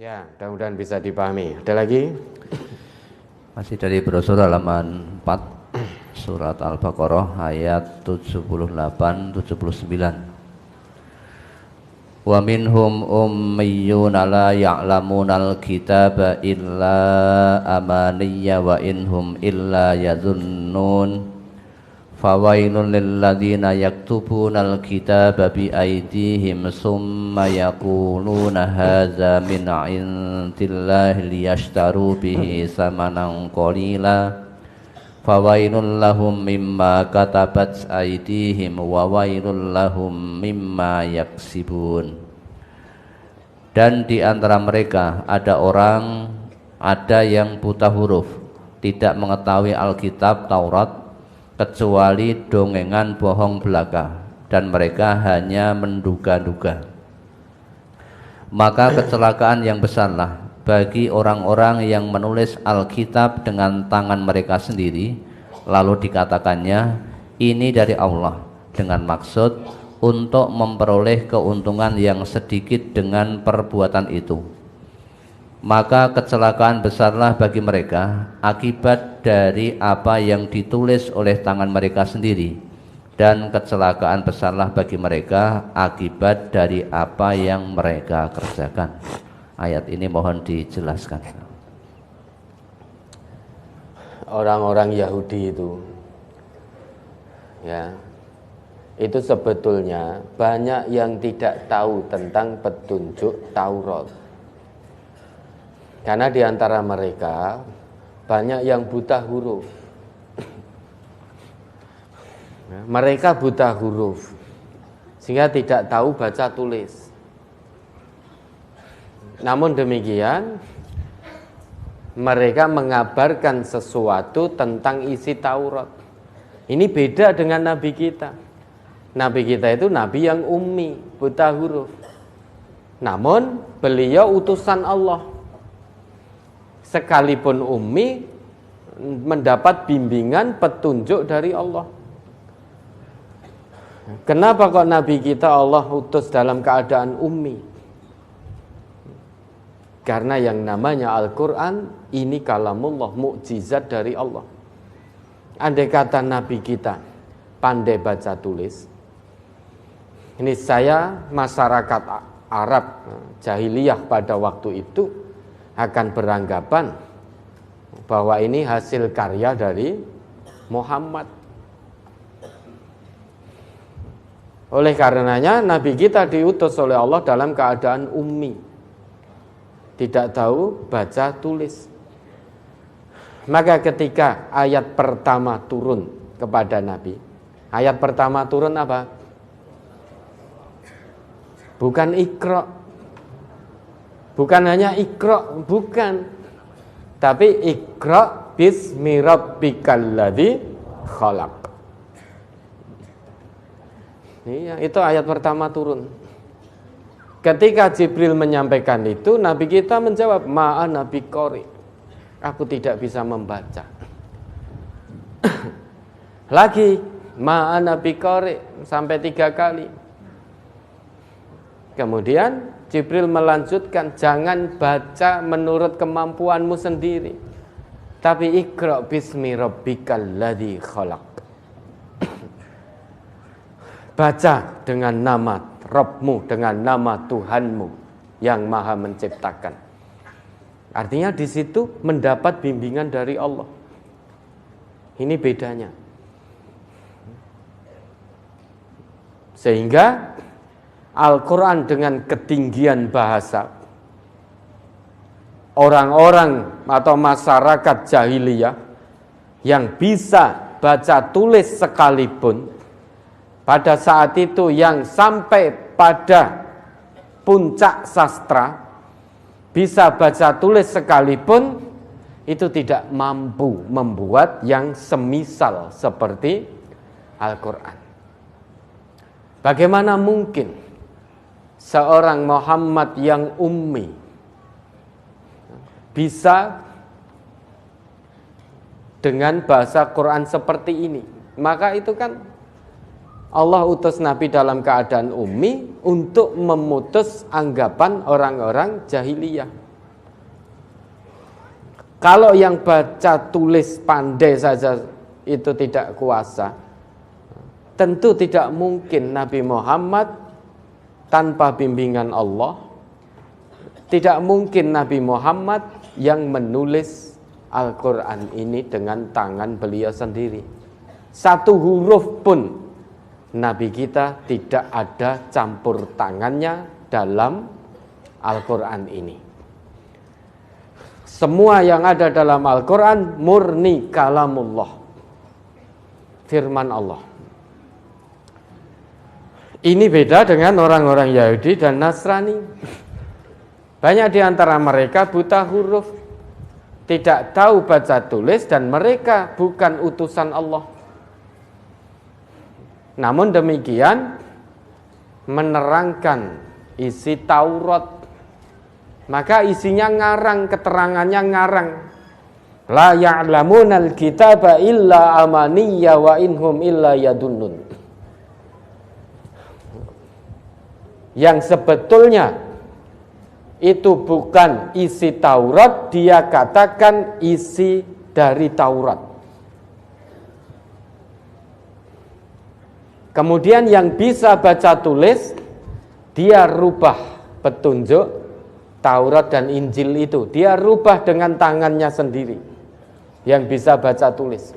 Ya, mudah-mudahan bisa dipahami. Ada lagi? Masih dari brosur halaman 4 surat Al-Baqarah ayat 78-79. Wa minhum ummiyyuna la ya'lamunal kitaba illa amaniyya wa inhum illa yadhunnun fawailun lilladzina yaktubunal kitaba bi aydihim summa yaquluna hadza min 'indillahi liyashtaru bihi samanan qalila fawailun lahum mimma katabat aydihim wa wailul lahum mimma yaksibun. Dan di antara mereka ada yang buta huruf, tidak mengetahui Alkitab Taurat kecuali dongengan bohong belaka, dan mereka hanya menduga-duga. Maka kecelakaan yang besarlah bagi orang-orang yang menulis Alkitab dengan tangan mereka sendiri, lalu dikatakannya ini dari Allah, dengan maksud untuk memperoleh keuntungan yang sedikit dengan perbuatan itu. Maka kecelakaan besarlah bagi mereka akibat dari apa yang ditulis oleh tangan mereka sendiri, dan kecelakaan besarlah bagi mereka akibat dari apa yang mereka kerjakan. Ayat ini mohon dijelaskan. Orang-orang Yahudi itu, ya, itu sebetulnya banyak yang tidak tahu tentang petunjuk Taurat. Karena di antara mereka banyak yang buta huruf. Mereka buta huruf sehingga tidak tahu baca tulis. Namun demikian, mereka mengabarkan sesuatu tentang isi Taurat. Ini beda dengan Nabi kita. Nabi kita itu Nabi yang ummi, buta huruf. Namun beliau utusan Allah. Sekalipun ummi, mendapat bimbingan petunjuk dari Allah. Kenapa kok Nabi kita Allah utus dalam keadaan ummi? Karena yang namanya Al-Quran ini kalamullah, mukjizat dari Allah. Andai kata Nabi kita pandai baca tulis, ini saya masyarakat Arab jahiliyah pada waktu itu akan beranggapan bahwa ini hasil karya dari Muhammad. Oleh karenanya Nabi kita diutus oleh Allah dalam keadaan ummi, tidak tahu baca tulis. Maka ketika ayat pertama turun kepada Nabi, ayat pertama turun apa? Bukan Iqra, bukan hanya Iqra, bukan, tapi Iqra bismi rabbikal ladzi khalaq. Itu ayat pertama turun. Ketika Jibril menyampaikan itu, Nabi kita menjawab, ma'ana biqori, aku tidak bisa membaca. Lagi, ma'ana biqori, sampai 3 kali. Kemudian Jibril melanjutkan, jangan baca menurut kemampuanmu sendiri, tapi Iqra bismi rabbikal ladzi khalaq. Baca dengan nama Rabbmu, dengan nama Tuhanmu yang maha menciptakan. Artinya di situ mendapat bimbingan dari Allah. Ini bedanya. Sehingga Al-Quran dengan ketinggian bahasa, orang-orang atau masyarakat jahiliyah yang bisa baca tulis sekalipun, pada saat itu yang sampai pada puncak sastra, bisa baca tulis sekalipun, itu tidak mampu membuat yang semisal seperti Al-Quran. Bagaimana mungkin seorang Muhammad yang ummi bisa dengan bahasa Quran seperti ini? Maka itu kan Allah utus Nabi dalam keadaan ummi untuk memutus anggapan orang-orang jahiliyah. Kalau yang baca tulis pandai saja itu tidak kuasa, tentu tidak mungkin Nabi Muhammad tanpa bimbingan Allah. Tidak mungkin Nabi Muhammad yang menulis Al-Quran ini dengan tangan beliau sendiri. Satu huruf pun Nabi kita tidak ada campur tangannya dalam Al-Quran ini. Semua yang ada dalam Al-Quran murni kalamullah, firman Allah. Ini beda dengan orang-orang Yahudi dan Nasrani. Banyak di antara mereka buta huruf, tidak tahu baca tulis, dan mereka bukan utusan Allah. Namun demikian menerangkan isi Taurat, maka isinya ngarang, keterangannya ngarang. La ya'lamunal kitaba illa amaniyya wa inhum illa yadunnun. Yang sebetulnya itu bukan isi Taurat, dia katakan isi dari Taurat. Kemudian yang bisa baca tulis, dia rubah petunjuk Taurat dan Injil itu. Dia rubah dengan tangannya sendiri. Yang bisa baca tulis.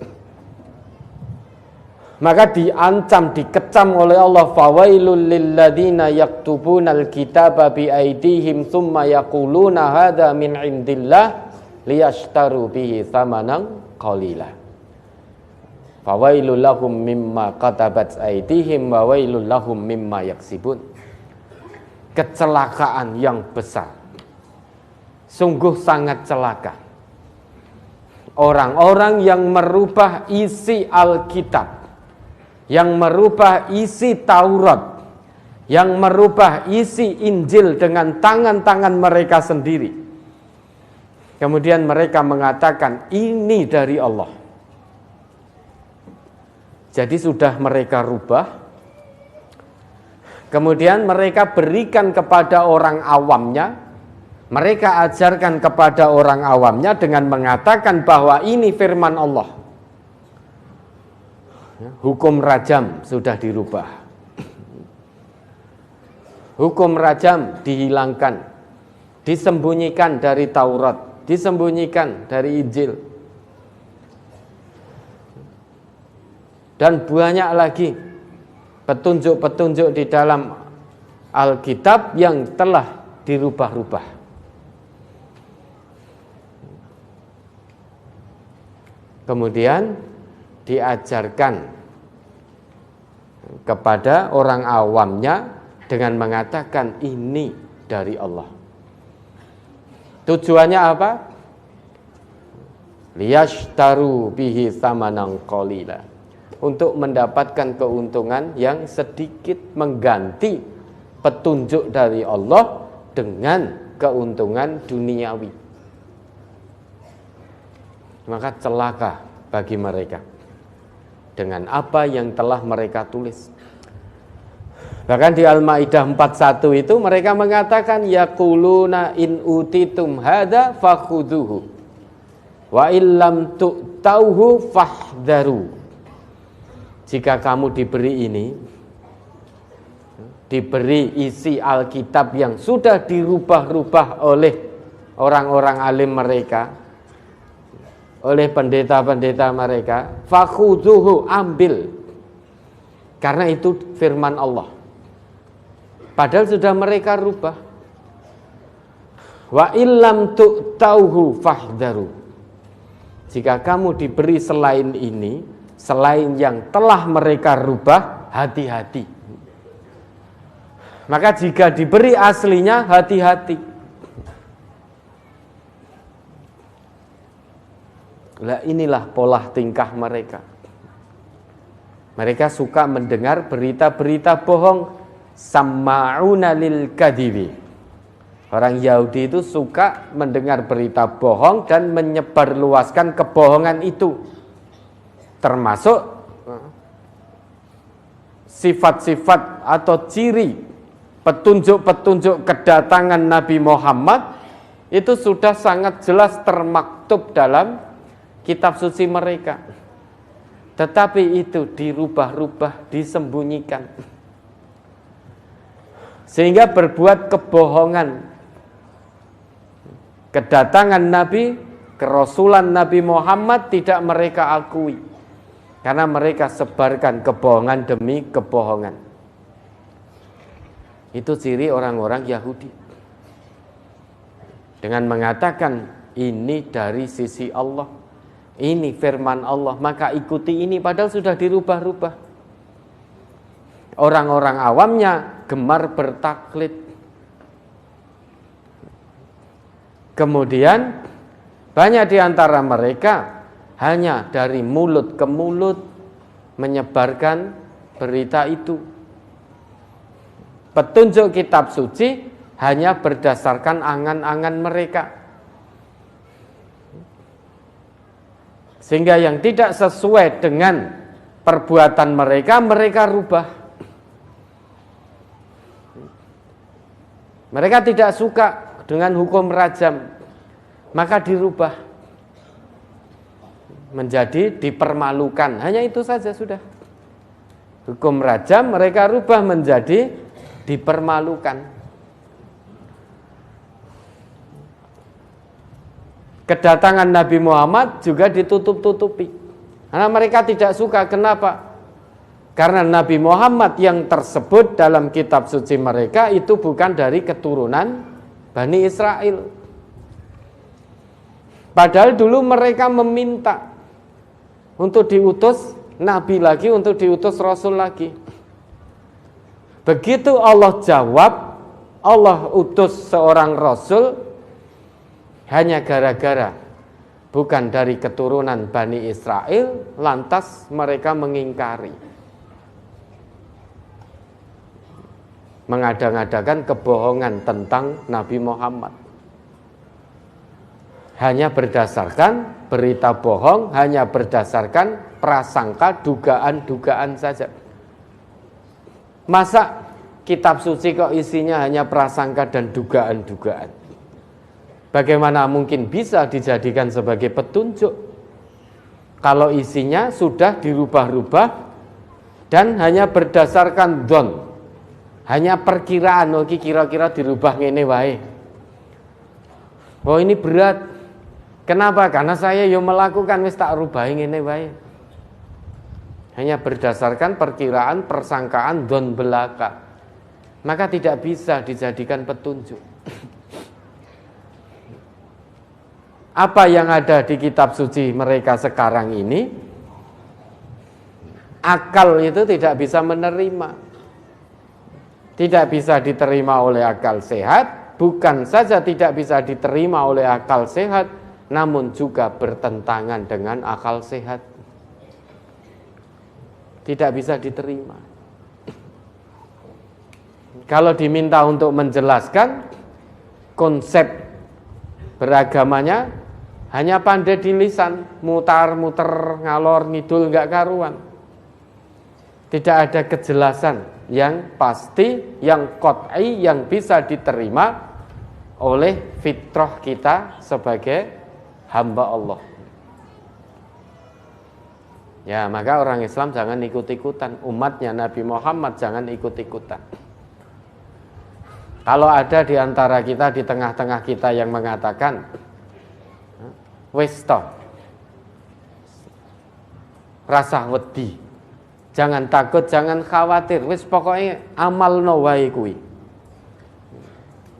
Maka diancam, dikecam oleh Allah. Fawailul lilladzina yaktubunal kitaba biaidihim thumma yaquluna hadza min indillah liyashtaru bihi thamanan qalila. Fawailul lahum mimma katabat aydihim wa wailul lahum mimma yaksibun. Kecelakaan yang besar. Sungguh sangat celaka. Orang-orang yang merubah isi Alkitab, yang merubah isi Taurat, yang merubah isi Injil dengan tangan-tangan mereka sendiri. Kemudian mereka mengatakan ini dari Allah. Jadi sudah mereka rubah, kemudian mereka berikan kepada orang awamnya, mereka ajarkan kepada orang awamnya dengan mengatakan bahwa ini firman Allah. Hukum rajam sudah dirubah, hukum rajam dihilangkan, disembunyikan dari Taurat, disembunyikan dari Injil. Dan banyak lagi petunjuk-petunjuk di dalam Alkitab yang telah dirubah-rubah. Kemudian diajarkan kepada orang awamnya dengan mengatakan ini dari Allah. Tujuannya apa? Liyashtaru bihi thamanan qalila. Untuk mendapatkan keuntungan yang sedikit, mengganti petunjuk dari Allah dengan keuntungan duniawi. Maka celaka bagi mereka dengan apa yang telah mereka tulis. Bahkan di Al-Maidah 41 itu mereka mengatakan yaquluna in utitum hadza fakhuduhu wa illam tu'tauhu fahdharu. Jika kamu diberi ini, diberi isi Alkitab yang sudah dirubah-rubah oleh orang-orang alim mereka, oleh pendeta-pendeta mereka, fakhuduhu, ambil, karena itu firman Allah. Padahal sudah mereka rubah. Wa illam tu'tauhu fahdharu. Jika kamu diberi selain ini, selain yang telah mereka rubah, hati-hati. Maka jika diberi aslinya, hati-hati. Lah inilah pola tingkah mereka. Mereka suka mendengar berita-berita bohong. Samma'una lil kadhibi. Orang Yahudi itu suka mendengar berita bohong dan menyebarluaskan kebohongan itu. Termasuk sifat-sifat atau ciri petunjuk-petunjuk kedatangan Nabi Muhammad itu sudah sangat jelas termaktub dalam kitab suci mereka. Tetapi itu dirubah-rubah, disembunyikan. Sehingga berbuat kebohongan. Kedatangan Nabi, kerasulan Nabi Muhammad tidak mereka akui. Karena mereka sebarkan kebohongan demi kebohongan. Itu ciri orang-orang Yahudi. Dengan mengatakan ini dari sisi Allah, ini firman Allah, maka ikuti ini, padahal sudah dirubah-rubah. Orang-orang awamnya gemar bertaklid. Kemudian banyak di antara mereka hanya dari mulut ke mulut menyebarkan berita itu. Petunjuk kitab suci hanya berdasarkan angan-angan mereka. Sehingga yang tidak sesuai dengan perbuatan mereka, mereka rubah. Mereka tidak suka dengan hukum rajam, maka dirubah menjadi dipermalukan. Hanya itu saja sudah. Hukum rajam mereka rubah menjadi dipermalukan. Kedatangan Nabi Muhammad juga ditutup-tutupi. Karena mereka tidak suka. Kenapa? Karena Nabi Muhammad yang tersebut dalam kitab suci mereka itu bukan dari keturunan Bani Israel. Padahal dulu mereka meminta untuk diutus Nabi lagi, untuk diutus Rasul lagi. Begitu Allah jawab, Allah utus seorang Rasul hanya gara-gara bukan dari keturunan Bani Israel, lantas mereka mengingkari. Mengada-ngadakan kebohongan tentang Nabi Muhammad. Hanya berdasarkan berita bohong, hanya berdasarkan prasangka, dugaan-dugaan saja. Masa kitab suci kok isinya hanya prasangka dan dugaan-dugaan? Bagaimana mungkin bisa dijadikan sebagai petunjuk kalau isinya sudah dirubah-rubah dan hanya berdasarkan dzon? Hanya perkiraan, oh kira-kira dirubah ngene wae. Oh ini berat. Kenapa? Karena saya yo melakukan wis tak rubah ngene wae. Hanya berdasarkan perkiraan, persangkaan, dzon belaka. Maka tidak bisa dijadikan petunjuk. Apa yang ada di kitab suci mereka sekarang ini, akal itu tidak bisa menerima. Tidak bisa diterima oleh akal sehat, bukan saja tidak bisa diterima oleh akal sehat, namun juga bertentangan dengan akal sehat. Tidak bisa diterima. Kalau diminta untuk menjelaskan konsep beragamanya, hanya pandai di lisan, mutar-muter, ngalor ngidul enggak karuan. Tidak ada kejelasan yang pasti, yang qat'i, yang bisa diterima oleh fitrah kita sebagai hamba Allah. Ya, maka orang Islam jangan ikut-ikutan, umatnya Nabi Muhammad jangan ikut-ikutan. Kalau ada di antara kita, di tengah-tengah kita yang mengatakan wis to, rasa wedi, jangan takut, jangan khawatir, wis pokoknya amalno wae kuwi.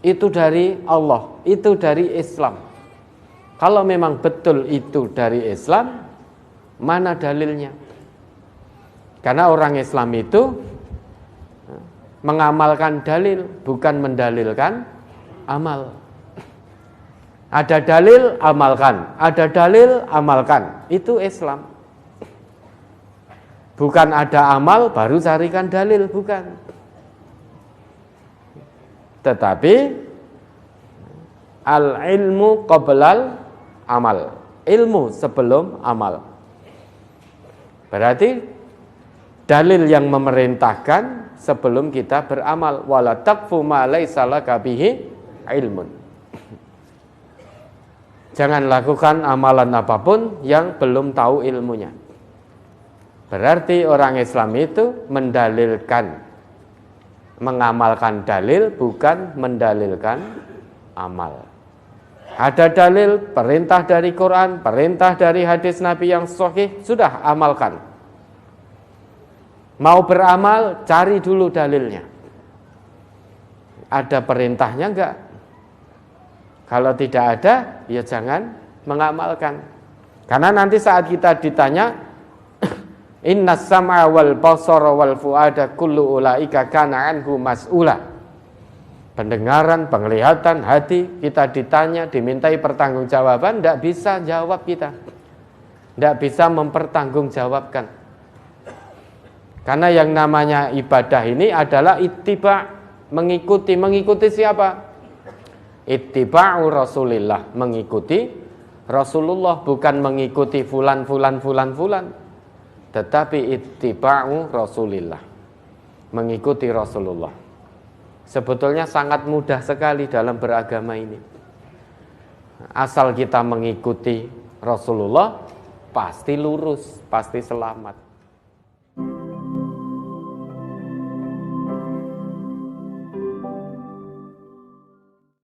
Itu dari Allah, itu dari Islam. Kalau memang betul itu dari Islam, mana dalilnya? Karena orang Islam itu mengamalkan dalil, bukan mendalilkan amal. Ada dalil, amalkan. Ada dalil, amalkan. Itu Islam. Bukan ada amal, baru carikan dalil, bukan. Tetapi al-ilmu qoblal amal. Ilmu sebelum amal. Berarti dalil yang memerintahkan sebelum kita beramal. Wala taqfu ma laisa laka bihi ilmun. Jangan lakukan amalan apapun yang belum tahu ilmunya. Berarti orang Islam itu mendalilkan, mengamalkan dalil, bukan mendalilkan amal. Ada dalil, perintah dari Quran, perintah dari hadis Nabi yang sahih, sudah amalkan. Mau beramal, cari dulu dalilnya. Ada perintahnya enggak? Kalau tidak ada, ya jangan mengamalkan. Karena nanti saat kita ditanya, innas sam'a wal basara wal fuada kullu ulaika kana anhu mas'ula. Pendengaran, penglihatan, hati, kita ditanya, dimintai pertanggungjawaban, tidak bisa jawab kita. Tidak bisa mempertanggungjawabkan. Karena yang namanya ibadah ini adalah ittiba, mengikuti. Mengikuti siapa? Ittiba'u Rasulillah, mengikuti Rasulullah, bukan mengikuti fulan, tetapi ittiba'u Rasulillah, mengikuti Rasulullah. Sebetulnya sangat mudah sekali dalam beragama ini. Asal kita mengikuti Rasulullah, pasti lurus, pasti selamat.